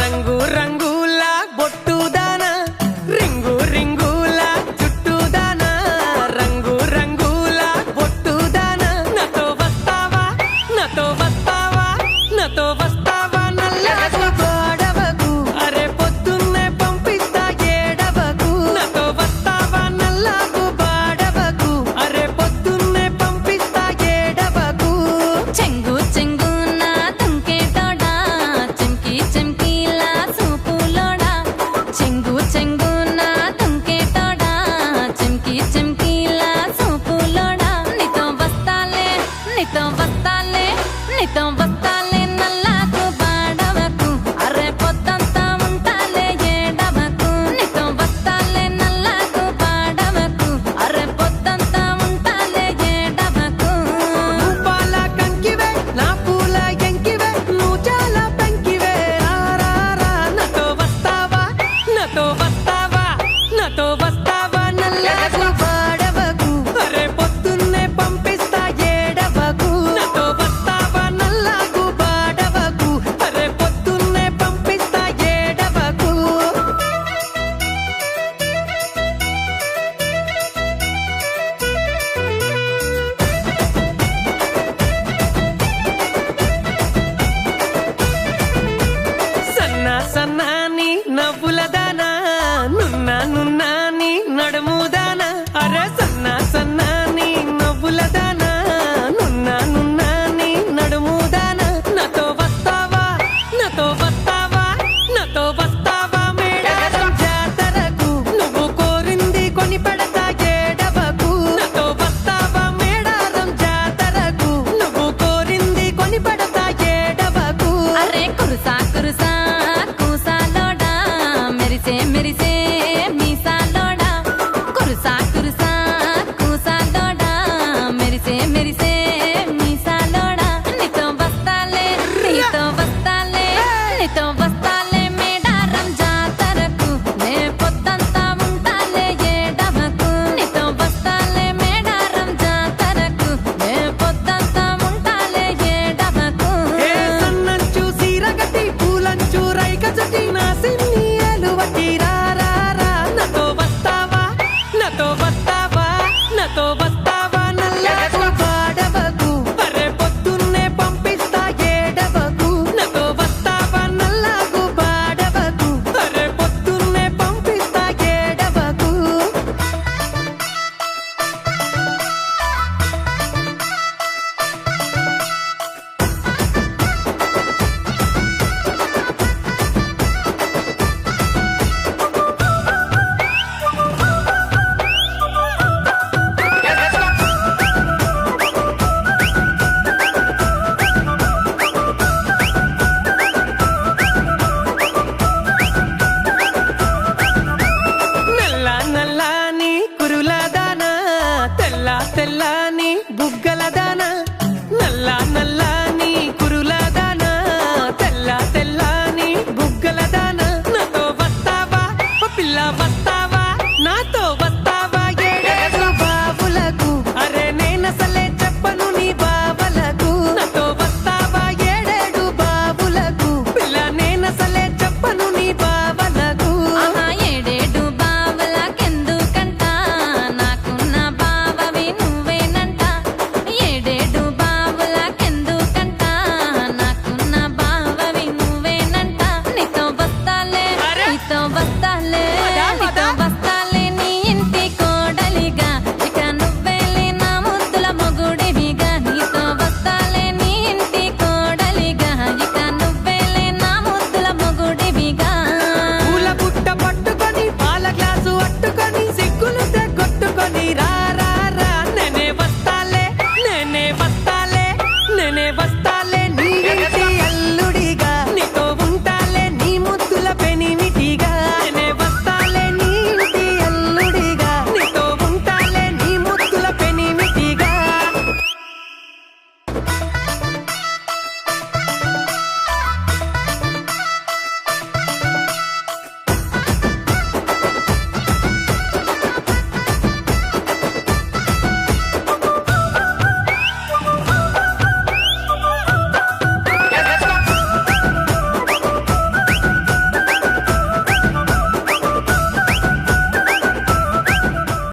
రంగు రంగుల బొట్టుదాన రింగు రింగుల చుట్టుదాన రంగు రంగుల బొట్టుదాన నాతో వస్తావా నాతో వస్తావా నాతో వస్తావా నల్లకు గోడవకు అరే పొద్దున్నే పంపిస్తా ఏడవకు నాతో వస్తావా నల్లకు బాడవకు అరే పొద్దున్నే పంపిస్తా ఏడవకు చెంగు చెంగున తుంకేటోడా చెంకి చెంకిలా సూపులోడా చెంగు చెంగున తుంకేటోడా చెంకి చెంకిలా సూపులోడా నీతో వస్తాలే నీతో వస్తాలే నీతో వస్తాలే నల్లకు బాడవకు అరే పొద్దంతా ఉంటాలే ఏడవకు నీతో వస్తాలే నల్లకు బాడవకు అరే పొద్దంతా ఉంటాలే ఏడవకు పాల కంకివే నా పూల ఎంకివే నువ్వు చాలా పెంకివే రారా నాతో వస్తావా నాతో వస్తావా నాతో వస్తావా నల్లకు బాడవకు అరే పొద్దున్నే పంపిస్తా ఏడవకు నాతో వస్తావా నల్లకు బాడవకు అరే పొద్దున్నే పంపిస్తా ఏడవకు సన్నా సన్నాని నవ్వులదానా నున్నా నున్నాని నడుముదానా అరే సన్నా సన్నాని నవ్వులదానా నున్నా నున్నాని నడుముదానా నాతో వస్తావా నాతో వస్తావా నాతో వస్తావా మేడారం జాతరకు నువ్వు కోరింది కొని పెడతా ఏడవకు నాతో వస్తావా మేడారం జాతరకు నువ్వు కోరింది కొని పెడతా ఏడవకు అరే కురుసా కురుసా కూసాలోడా మెరిసే మెరిసే మీసాలోడా కురుసా కురుసా కూసాలోడా మెరిసే మెరిసే మీసాలోడా నీతో వస్తాలే నీతో వస్తాలే నీతో వస్తాలే మేడారం జాతరకు నే పొద్దంతా ఉంటాలే ఏడవకు నీతో వస్తాలే మేడారం జాతరకు నే పొద్దంతా ఉంటాలే ఏడవకు ఏ సన్నంచు సీరగటి పూలంచు రైకచటి నా సిన్ని ఎలువటి రారా నాతో వస్తావా నాతో వస్తావా నాతో వస్తావా నల్లకు బాడవకు అరే పొద్దున్నే పంపిస్తా ఏడవకు నాతో వస్తావా నల్లకు బాడవకు అరే పొద్దున్నే పంపిస్తా ఏడవకు నల్ల నల్లని కురులదానా తెల్ల తెల్లని బుగ్గలదానా నల్ల నల్లని కురులదానా తెల్ల తెల్లని బుగ్గలదానా నాతో వస్తావా ఓ పిల్ల వస్తావా నాతో వస్తావా ఏడేడు బాబులకు అరే నేనసలే చెప్పను నీ బావలకు నాతో వస్తావా ఏడేడు బాబులకు పిల్ల నేనసలే